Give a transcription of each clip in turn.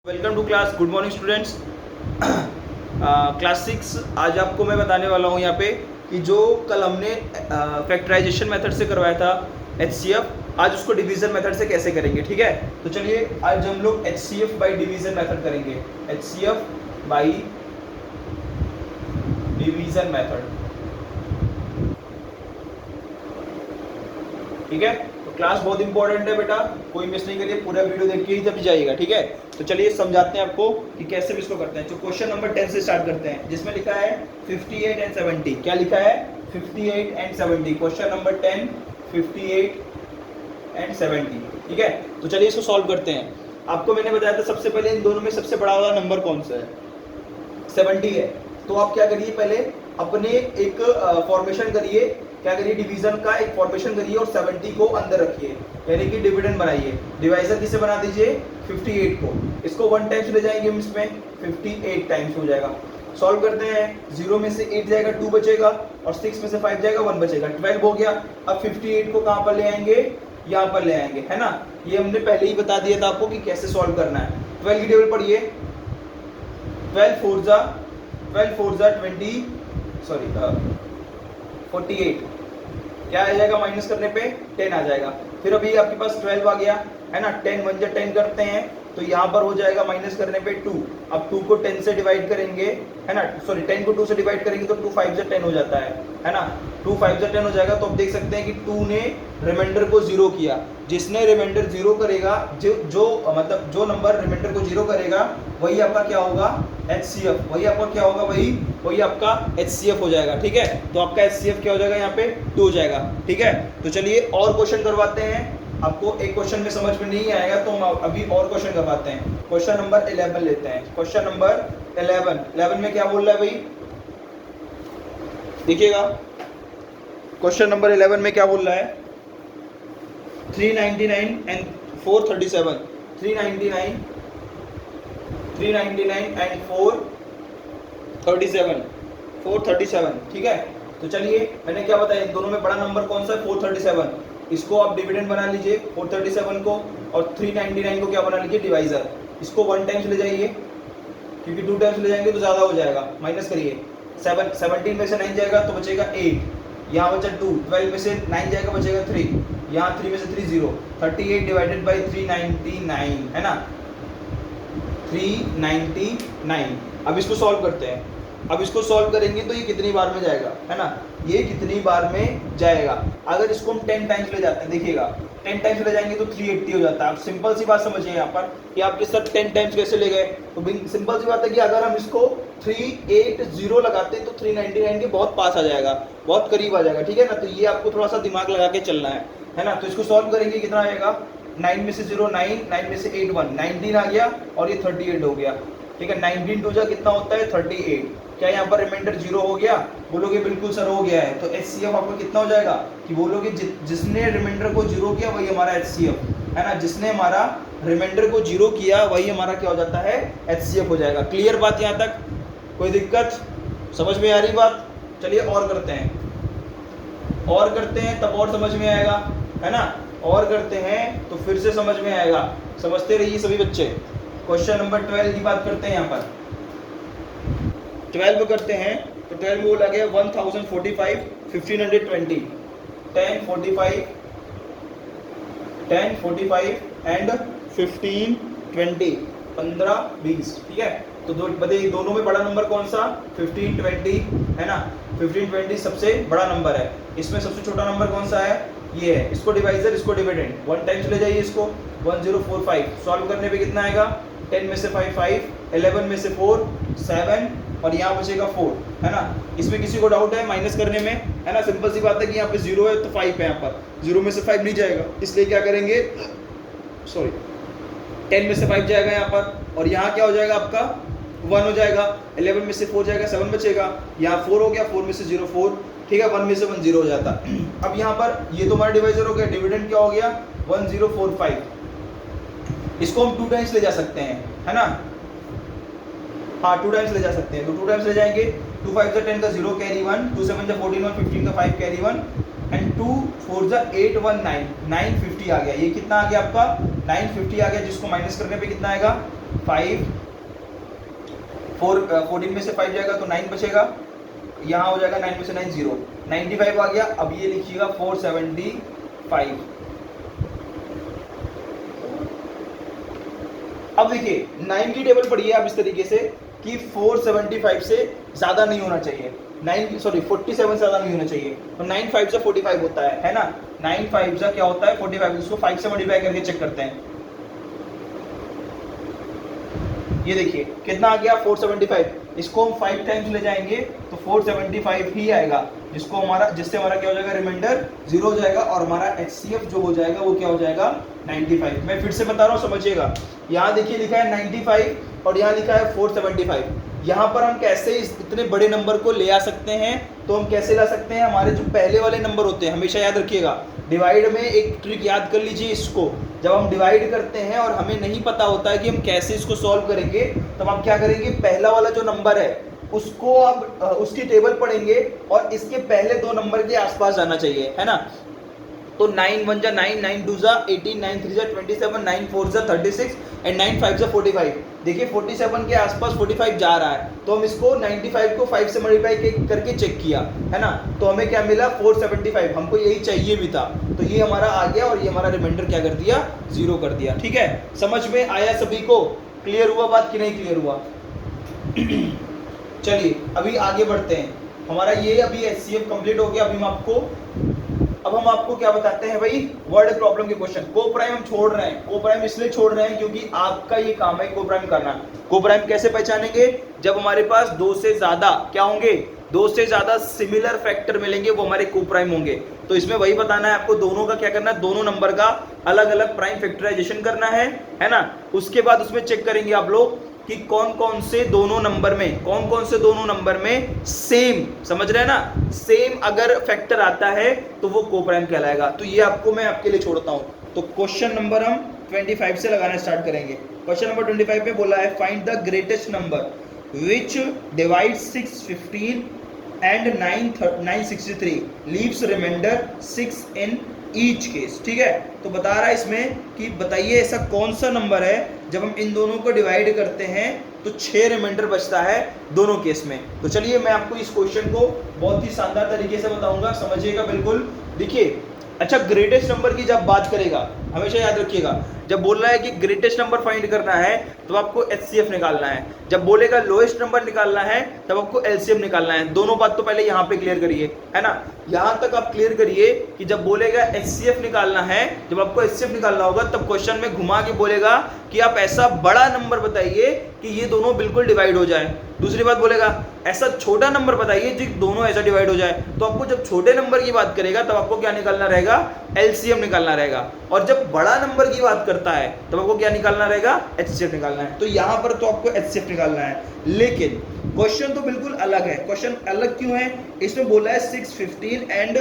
Welcome to class. Good morning students. Class 6 आज आपको मैं बताने वाला हूँ यहाँ पे कि जो कल हमने फैक्टराइजेशन मेथड से करवाया था HCF, आज उसको डिवीजन मेथड से कैसे करेंगे। ठीक है, तो चलिए आज हम लोग HCF बाई डिवीजन मेथड करेंगे। HCF by division method. ठीक है, तो क्लास बहुत इंपॉर्टेंट है बेटा, कोई मिस नहीं करिए, पूरा वीडियो देखिए ही तब जाइएगा। ठीक है, तो चलिए समझाते हैं आपको कि कैसे भी इसको करते हैं। तो क्वेश्चन नंबर 10 से स्टार्ट करते हैं, जिसमें लिखा है 58 एंड 70। क्या लिखा है? 58 एंड 70। Question number 10, 58 and 70। ठीक है, तो चलिए इसको सॉल्व करते हैं। आपको मैंने बताया था सबसे पहले इन दोनों में सबसे बड़ा वाला नंबर कौन सा है? 70 है। तो आप क्या करिए, पहले अपने एक फॉर्मेशन करिए। क्या करिए? डिवीजन का एक फॉर्मेशन करिए और 70 को अंदर रखिए, यानी कि डिविडेंड बनाइए। डिवाइजर किसे बना दीजिए? 58 को। इसको 1 टाइम्स ले जाएंगे हम, इसमें 58 टाइम्स हो जाएगा। सॉल्व करते हैं। 0 में से 8 जाएगा, 2 बचेगा, और 6 में से 5 जाएगा, 1 बचेगा, 12 हो गया। अब 58 को कहाँ पर ले आएंगे? यहाँ पर ले आएंगे, है ना। ये हमने पहले ही बता दिया था आपको कि कैसे सॉल्व करना है। 12 की टेबल पढ़िए। 12 4 जा 20 सॉरी 48। क्या आ जाएगा? माइनस करने पे 10 आ जाएगा। फिर अभी आपके पास 12 आ गया, है ना। 10 1 जा 10 करते हैं, तो यहाँ पर हो जाएगा माइनस करने पे 2। अब 2 को 10 से डिवाइड करेंगे, है ना। सॉरी 10 को 2 से डिवाइड करेंगे तो 2 5 जा 10 हो जाता है ना। 2 5 जा 10 हो जाएगा। तो अब देख सकते हैं कि 2 ने रिमाइंडर को 0 किया। जिसने रिमाइंडर 0 करेगा, मतलब जो नंबर रिमाइंडर को 0 करेगा, वही आपका क्या होगा? HCF। वही आपका क्या होगा? वही आपका HCF हो जाएगा। ठीक है, तो आपका HCF क्या हो जाएगा? यहाँ पे 2 हो जाएगा। ठीक है, तो चलिए और क्वेश्चन करवाते हैं। आपको एक क्वेश्चन में समझ में नहीं आएगा तो हम अभी और क्वेश्चन करवाते हैं। क्वेश्चन नंबर 11 लेते हैं। क्वेश्चन नंबर 11 में क्या बोल रहा है भाई? देखिएगा, क्वेश्चन नंबर 11 में क्या बोल रहा है? 399 एंड 437। 399 एंड 437। ठीक है, तो चलिए मैंने क्या बताया, इन दोनों में बड़ा नंबर कौन सा है? 437। इसको आप डिविडेंड बना लीजिए 437 को, और 399 को क्या बना लीजिए? डिवाइजर। इसको 1 टाइम्स ले जाइए, क्योंकि 2 टाइम्स ले जाएंगे तो ज़्यादा हो जाएगा। माइनस करिए। 17 में से 9 जाएगा तो बचेगा 8, यहाँ बचा 2। 12 में से 9 जाएगा, बचेगा 3, यहाँ 3 में से 3 0। 38 डिवाइडेड बाई 399, है ना। 399। अब इसको सॉल्व करते हैं। अब इसको सॉल्व करेंगे तो ये कितनी बार में जाएगा, है ना। ये कितनी बार में जाएगा? अगर इसको हम 10 टाइम्स ले जाते हैं, देखिएगा 10 टाइम्स ले जाएंगे तो 380 हो जाता है। आप सिंपल सी बात समझिए यहाँ पर कि आपके साथ 10 टाइम्स कैसे ले गए। तो सिंपल सी बात है कि अगर हम इसको 380 लगाते हैं तो 399 के बहुत पास आ जाएगा, बहुत करीब आ जाएगा। ठीक है ना, तो ये आपको थोड़ा सा दिमाग लगा के चलना है ना। तो इसको सॉल्व करेंगे, कितना आएगा? 9 में से 0 9, 9 में से 8 1, 19 आ गया, और ये 38 हो गया। ठीक है, 19 2 जा कितना होता है? 38। क्या यहाँ पर रिमाइंडर 0 हो गया? बोलोगे बिल्कुल सर हो गया है। तो HCF आपका कितना हो जाएगा? कि बोलोगे जिसने रिमाइंडर को 0 किया वही हमारा HCF, है ना। जिसने हमारा रिमाइंडर को 0 किया वही हमारा क्या हो जाता है? HCF हो जाएगा। क्लियर बात यहाँ तक? कोई दिक्कत? समझ में आ रही बात? चलिए और करते हैं तब और समझ में आएगा, है ना। और करते हैं तो फिर से समझ में आएगा। समझते रहिए सभी बच्चे। क्वेश्चन नंबर 12 की बात करते हैं। यहाँ पर 12 करते हैं, तो 12 में वो लगे 1045 1520 1045 एंड 1520 15 20। ठीक है, तो दोनों में बड़ा नंबर कौन सा? 1520, है ना। 1520 सबसे बड़ा नंबर है। इसमें सबसे छोटा नंबर कौन सा है? ये है। इसको डिवाइजर, इसको डिविडेंड 1 टाइम्स ले जाइए। इसको 1045 सॉल्व करने पे कितना आएगा? 10 में से 5 5, 11 में से 4 7, और यहाँ बचेगा 4, है ना। इसमें किसी को डाउट है माइनस करने में, है ना। सिंपल सी बात है कि यहाँ पे 0 है तो 5 है। यहाँ पर 0 में से 5 नहीं जाएगा, इसलिए क्या करेंगे? सॉरी 10 में से 5 जाएगा यहाँ पर, और यहाँ क्या हो जाएगा? आपका 1 हो जाएगा। 11 में से 4 जाएगा, 7 बचेगा। यहाँ 4 हो गया, 4 में से 0 4। ठीक है, 1 में से 1 0 हो जाता। अब यहाँ पर ये तो हमारा डिवाइजर हो गया। डिविडेंड क्या हो गया? 1045। इसको हम 2 टाइम्स ले जा सकते हैं, है ना। हाँ 2 टाइम्स ले जा सकते हैं, तो 2 टाइम्स ले जाएंगे। 2 5 जा 10 का 0 कैरी 1, 2 7 जा 14 1, 15 का 5 कैरी 1, एंड 2 4 जा 8 1 9 950 आ गया। ये कितना आ गया आपका? 950 आ गया, जिसको माइनस करने पे कितना आएगा? 5, 14 में से 5 जाएगा तो 9 बचेगा, यहाँ हो जाएगा 9 में से 9 0, 95 आ गया। अब ये लिखिएगा 475। अब देखिए 9 की टेबल पढ़िए आप इस तरीके से कि 475 से ज्यादा नहीं होना चाहिए, 47 से ज्यादा नहीं होना चाहिए। तो 9 5 से 45 होता है ना, 9 5 से क्या होता है 45, इसको 5 से मल्टीप्लाई करके चेक करते हैं। ये देखिए कितना आ गया 475, इसको हम 5 टाइम्स ले जाएंगे तो 475 ही आएगा, जिससे हमारा क्या हो जाएगा रिमाइंडर 0 हो जाएगा और हमारा HCF जो हो जाएगा वो क्या हो जाएगा 95। मैं फिर से बता रहा हूँ समझिएगा, यहाँ देखिए लिखा है 95 और यहाँ लिखा है 475। यहाँ पर हम कैसे इतने बड़े नंबर को ले आ सकते हैं, तो हम कैसे ला सकते हैं, हमारे जो पहले वाले नंबर होते हैं हमेशा याद रखिएगा, डिवाइड में एक ट्रिक याद कर लीजिए इसको, जब हम डिवाइड करते हैं और हमें नहीं पता होता है कि हम कैसे इसको सॉल्व करेंगे, तब आप क्या करेंगे, पहला वाला जो नंबर है उसको आप उसकी टेबल पढ़ेंगे और इसके पहले 2 नंबर के आसपास जाना चाहिए, है ना। तो 9 1 जा 9, 9 2 जा 18, 9 3 जा 27, 9 4 जा 36 एंड 9 5 जा 45। देखिए 47 के आसपास 45 जा रहा है, तो हम इसको 95 को 5 से मल्टीप्लाई करके चेक किया, है ना, तो हमें क्या मिला 475, हमको यही चाहिए भी था, तो ये हमारा आ गया और ये हमारा रिमाइंडर क्या कर दिया 0 कर दिया। ठीक है, समझ में आया सभी को, क्लियर हुआ बात कि नहीं क्लियर हुआ? चलिए अभी आगे बढ़ते हैं, हमारा ये अभी HCF कंप्लीट हो गया। अब हम आपको क्या बताते हैं भाई, वर्ड प्रॉब्लम के क्वेश्चन। को प्राइम हम छोड़ रहे हैं, को प्राइम इसलिए छोड़ रहे हैं क्योंकि आपका ये काम है को प्राइम करना। को प्राइम कैसे पहचानेंगे, जब हमारे पास 2 से ज्यादा क्या होंगे, 2 से ज्यादा सिमिलर फैक्टर मिलेंगे, वो हमारे को प्राइम होंगे। तो इसमें वही बताना है आपको, दोनों का क्या करना है, दोनों नंबर का अलग अलग प्राइम फैक्टराइजेशन करना है ना। उसके बाद उसमें चेक करेंगे आप लोग कि कौन कौन से दोनों नंबर में सेम, समझ रहे हैं ना, सेम अगर फैक्टर आता है तो वो को प्राइम कहलाएगा। तो ये आपको मैं आपके लिए छोड़ता हूं। तो क्वेश्चन नंबर हम 25 से लगाना स्टार्ट करेंगे। क्वेश्चन नंबर 25 में बोला है find the greatest number which divide 615 and 963 leaves remainder 6 in each case. ठीक है, तो बता रहा है इसमें कि बताइए ऐसा कौन सा नंबर है जब हम इन दोनों को डिवाइड करते हैं तो 6 रिमाइंडर बचता है दोनों केस में। तो चलिए मैं आपको इस क्वेश्चन को बहुत ही शानदार तरीके से बताऊंगा, समझिएगा बिल्कुल। देखिए अच्छा, ग्रेटेस्ट नंबर की जब बात करेगा हमेशा याद रखिएगा, जब बोल रहा है कि ग्रेटेस्ट नंबर फाइंड करना है तो आपको HCF निकालना है, जब बोलेगा लोएस्ट नंबर निकालना है तब आपको LCM निकालना है। दोनों बात तो पहले यहाँ पे क्लियर करिए, है ना, यहाँ तक आप क्लियर करिए कि जब बोलेगा HCF निकालना है, जब आपको HCF निकालना होगा तब क्वेश्चन में घुमा के बोलेगा कि आप ऐसा बड़ा नंबर बताइए कि ये दोनों बिल्कुल डिवाइड हो जाए। दूसरी बात बोलेगा ऐसा छोटा नंबर बताइए जो दोनों ऐसा डिवाइड हो जाए। तो आपको जब छोटे नंबर की बात करेगा तब आपको क्या निकालना रहेगा, LCM निकालना रहेगा, और जब बड़ा नंबर की बात करता है तब आपको क्या निकालना रहेगा, HCF निकालना है। तो यहाँ पर तो आपको HCF निकालना है, लेकिन क्वेश्चन तो बिल्कुल अलग है। क्वेश्चन अलग क्यों है, इसमें बोला है 615 एंड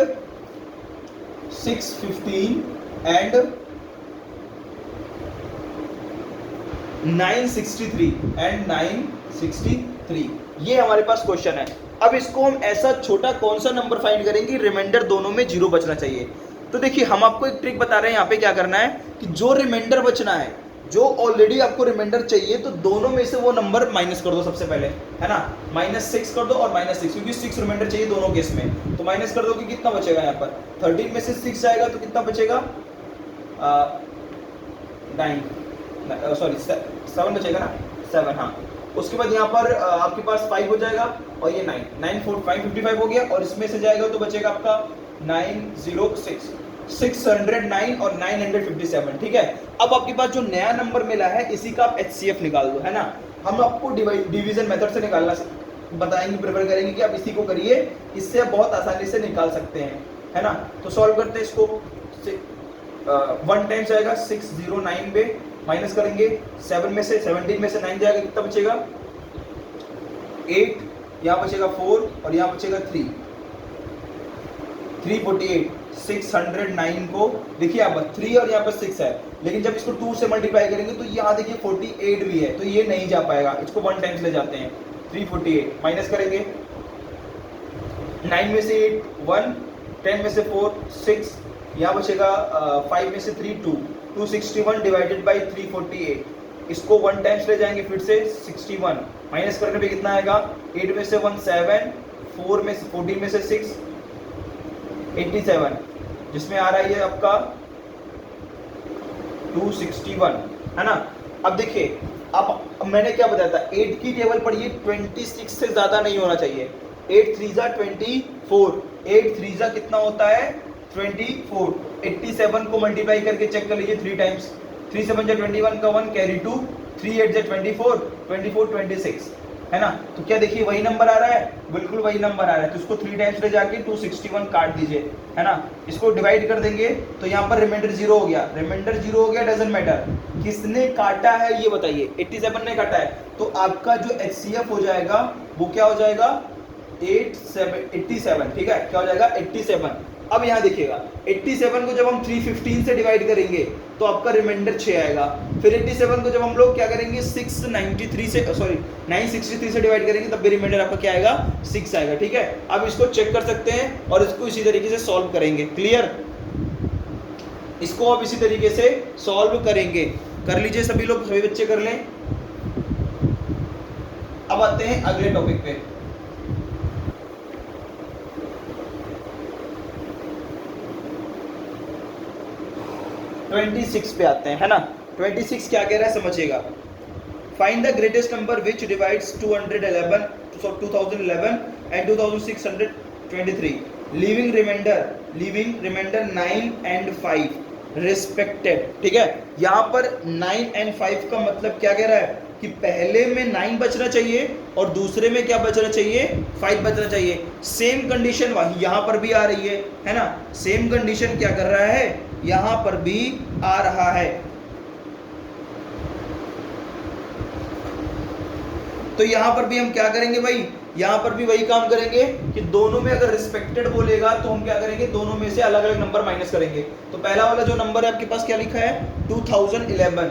963 एंड 963, ये हमारे पास क्वेश्चन है। अब इसको हम ऐसा छोटा कौन सा नंबर फाइंड करेंगे, रिमाइंडर दोनों में 0 बचना चाहिए। तो देखिए हम आपको एक ट्रिक बता रहे हैं, यहाँ पे क्या करना है कि जो रिमाइंडर बचना है, जो ऑलरेडी आपको रिमाइंडर चाहिए, तो दोनों में से वो नंबर माइनस कर दो सबसे पहले, है ना, -6 कर दो और -6, क्योंकि 6 रिमाइंडर चाहिए दोनों केस में। तो माइनस कर दो कि कितना बचेगा, यहाँ पर 13 में से 6 जाएगा तो कितना बचेगा, 7 बचेगा ना, 7, हाँ। उसके बाद यहाँ पर आपके पास 5 हो जाएगा और ये 9 4 555 हो गया, और इसमें से जाएगा तो बचेगा आपका 906 609 और 957। ठीक है, अब आपके पास जो नया नंबर मिला है इसी का आप HCF निकाल दो, है ना। हम आपको डिवीजन मेथड से निकालना बताएंगे, प्रेफर करेंगे कि आप इसी को करिए, इससे आप बहुत आसानी से निकाल सकते हैं, है ना। तो सॉल्व करते हैं इसको। 1 टाइम्स आएगा 609 पे, माइनस करेंगे 7 में से 17 में से 9 जाएगा, कितना बचेगा 8, यहाँ बचेगा 4 और यहाँ बचेगा 3, 348। 609 को देखिए यहाँ पर 3 और यहाँ पर 6 है, लेकिन जब इसको 2 से मल्टीप्लाई करेंगे तो यहाँ देखिए 48 भी है, तो ये नहीं जा पाएगा, इसको 1 टाइम्स ले जाते हैं। 348 माइनस करेंगे, 9 में से 8 1, 10 में से 4 6, यहाँ बचेगा 5 में से 3 2, 261 डिवाइडेड बाई 348, इसको 1 टाइम्स ले जाएंगे फिर से 61, माइनस करने पे कितना आएगा, 8 में से 1 7, 4 में से 14 में से 6 87, जिसमें आ रहा है ये आपका 261, है ना। अब देखिए, अब मैंने क्या बताया था, 8 की टेबल पढ़िए, 26 से ज्यादा नहीं होना चाहिए। 8 3 जा 24, 8 3 जा कितना होता है 24। 87 को मल्टीप्लाई करके चेक कर लीजिए 3 टाइम्स, 3 7 जा 21 का 1 कैरी 2, 3 8 जा 24, 24 26, है ना। तो क्या देखिए वही नंबर आ रहा है, बिल्कुल वही नंबर आ रहा है। तो इसको 3 टाइम्स ले जाके 261 काट दीजिए, है ना। इसको डिवाइड कर देंगे तो यहाँ पर रिमाइंडर 0 हो गया, रिमाइंडर 0 हो गया, डजंट मैटर किसने काटा है ये बताइए। 87 ने काटा है, तो आपका जो HCF हो जाएगा वो क्या हो जाएगा 87, ठीक है, क्या हो जाएगा 87। अब यहाँ देखिएगा 87 को जब हम 315 से डिवाइड करेंगे तो आपका रिमाइंडर 6 आएगा। फिर 87 को जब हम लोग क्या करेंगे 963 से डिवाइड करेंगे तब भी रिमाइंडर आपका क्या आएगा 6 आएगा, ठीक है। अब इसको चेक कर सकते हैं और इसको इसी तरीके से सॉल्व करेंगे, क्लियर। इसको अब इसी तरीके से सॉल्व करेंगे, कर लीजिए सभी लोग, सभी बच्चे कर लें। अब आते हैं अगले टॉपिक पे। (26) पे आते हैं, है ना। 26 क्या कह रहा है समझिएगा। Find the greatest number which divides 2011 and 2623, leaving remainder 9 and 5 respected, ठीक है। यहाँ पर 9 एंड 5 का मतलब क्या कह रहा है कि पहले में 9 बचना चाहिए और दूसरे में क्या बचना चाहिए 5 बचना चाहिए। सेम कंडीशन यहाँ पर भी आ रही है ना। सेम कंडीशन क्या कर रहा है, यहाँ पर भी आ रहा है। तो यहाँ पर भी हम क्या करेंगे भाई, यहाँ पर भी वही काम करेंगे कि दोनों में अगर रिस्पेक्टेड बोलेगा तो हम क्या करेंगे, दोनों में से अलग अलग नंबर माइनस करेंगे। तो पहला वाला जो नंबर है आपके पास क्या लिखा है 2011,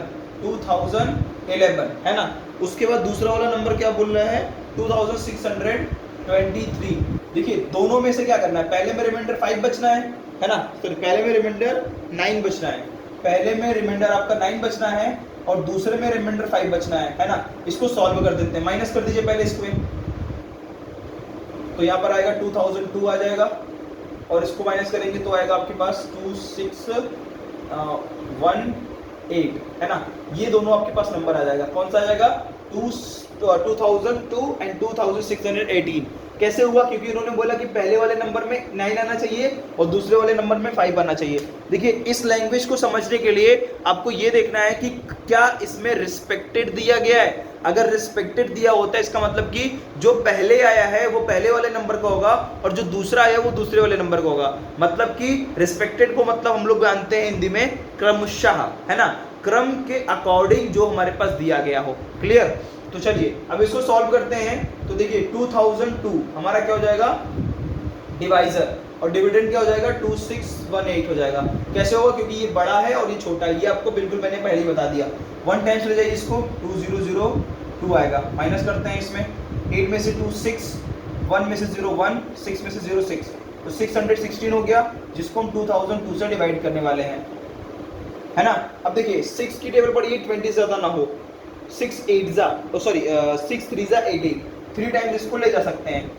है ना। उसके बाद दूसरा वाला नंबर क्या बोल रहा है 2623। देखिए दोनों में से क्या करना है, पहले में रिमाइंडर 5 बचना है ना। तो पहले में रिमाइंडर 9 बचना है, पहले में रिमाइंडर आपका 9 बचना है और दूसरे में रिमाइंडर 5 बचना है ना। इसको सॉल्व कर देते हैं, माइनस कर दीजिए पहले इसको, तो यहाँ पर आएगा 2002 आ जाएगा और इसको माइनस करेंगे तो आएगा आपके पास 2618, है ना। ये दोनों आपके पास नंबर आ जाएगा, कौन सा आ जाएगा 2002 एंड 2618। कैसे हुआ, क्योंकि उन्होंने बोला कि पहले वाले नंबर में 9 आना चाहिए और दूसरे वाले नंबर में 5 आना चाहिए। देखिए इस लैंग्वेज को समझने के लिए आपको ये देखना है कि क्या इसमें रिस्पेक्टेड दिया गया है। अगर रिस्पेक्टेड दिया होता है इसका मतलब कि जो पहले आया है वो पहले वाले नंबर का होगा और जो दूसरा आया वो दूसरे वाले नंबर का होगा। मतलब कि रिस्पेक्टेड को मतलब हम लोग जानते हैं हिंदी में क्रमशः, है ना, क्रम के अकॉर्डिंग जो हमारे पास दिया गया हो, क्लियर। तो चलिए अब इसको सॉल्व करते हैं। तो देखिए 2002 हमारा क्या हो जाएगा डिवाइजर और डिविडेंड क्या हो जाएगा 2618 हो जाएगा। कैसे होगा, क्योंकि ये बड़ा है और ये छोटा है, ये आपको बिल्कुल मैंने पहले ही बता दिया। 1 टाइम्स ले जाइए इसको 2002 आएगा, माइनस करते हैं इसमें 8 में से 2 6, 1 में से 0 1, 6 में से 0 6, तो 616 हो गया, जिसको हम 2002 से डिवाइड करने वाले हैं, है ना। अब देखिए 6 की टेबल पढ़िए 20 ज्यादा ना हो, 6 3 जा 18, 3 टाइम्स इसको ले जा सकते हैं।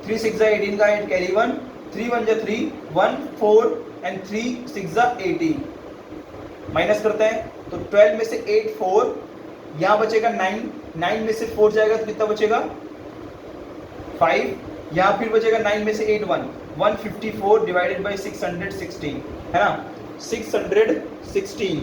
3 6 जा 18 का 8 कैरी 1, 3 1 जा 3 1 4 एंड 3 6 जा 18, माइनस करते हैं तो 12 में से 8 4, यहाँ बचेगा 9, 9 में से 4 जाएगा तो कितना बचेगा 5, यहाँ फिर बचेगा 9 में से 8 1, 154 डिवाइडेड बाई 616, है ना, 616।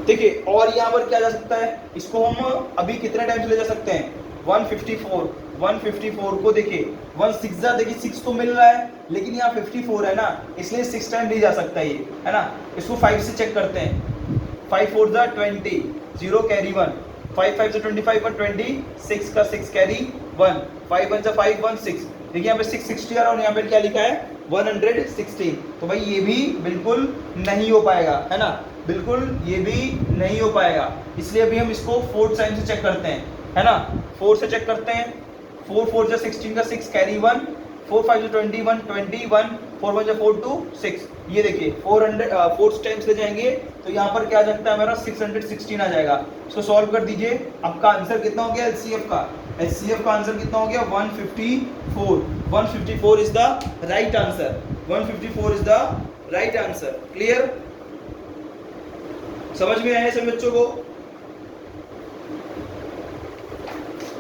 देखिए और यहाँ पर क्या जा सकता है, इसको हम अभी कितने टाइम्स ले जा सकते हैं 154 को देखिए 1 6 जा, देखिए 6 तो मिल रहा है लेकिन यहाँ 54 है ना, इसलिए 6 टाइम नहीं जा सकता ये, है ना। इसको 5 से चेक करते हैं, 5 4 जा 20, 0 कैरी 1, 5 5 से 25 1 20, 6 का 6 कैरी 1, 5 1 जा 5 1 6, देखिए यहाँ पे 660 आ रहा है और यहाँ पे क्या लिखा है 116। तो भाई ये भी बिल्कुल नहीं हो पाएगा, है ना, बिल्कुल ये भी नहीं हो पाएगा। इसलिए अभी हम इसको 4 टाइम से चेक करते हैं, है ना, 4 से चेक करते हैं। 4 4 जा 16 का 6 कैरी 1, 4 5 से 21, 21, 4 1 से 4 2 6। ये देखिए 400 4 टाइम्स ले जाएंगे तो यहाँ पर क्या आ जाता है हमारा 616 आ जाएगा। इसको सॉल्व कर दीजिए, आपका आंसर कितना हो गया एलसीएफ का? एलसीएफ का आंसर कितना हो गया? 154। 154 is the right answer. 154 is the right answer. Clear? समझ में आया सभी बच्चों को?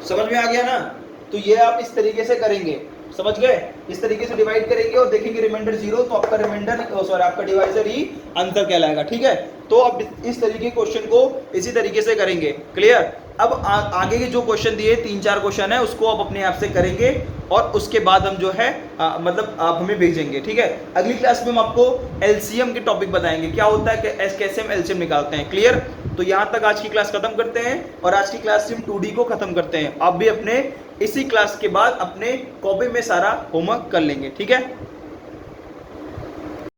समझ में आ गया ना? तो ये आप इस तरीके से करेंगे, समझ गए? इस तरीके से डिवाइड करेंगे और देखेंगे रिमाइंडर 0 तो आपका रिमाइंडर सॉरी आपका डिवाइजर ही आंसर कहलाएगा। ठीक है, तो अब इस तरीके क्वेश्चन को इसी तरीके से करेंगे। क्लियर? अब आगे के जो क्वेश्चन दिए 3-4 क्वेश्चन है उसको आप अपने आप से करेंगे और उसके बाद हम जो है मतलब आप हमें भेजेंगे। ठीक है, अगली क्लास में हम आपको एलसीएम के टॉपिक बताएंगे, क्या होता है कैसे हम एलसीएम निकालते हैं। क्लियर? तो यहाँ तक आज की क्लास खत्म करते हैं और आज की क्लास से हम 2D को खत्म करते हैं। आप भी अपने इसी क्लास के बाद अपने कॉपी में सारा होमवर्क कर लेंगे। ठीक है?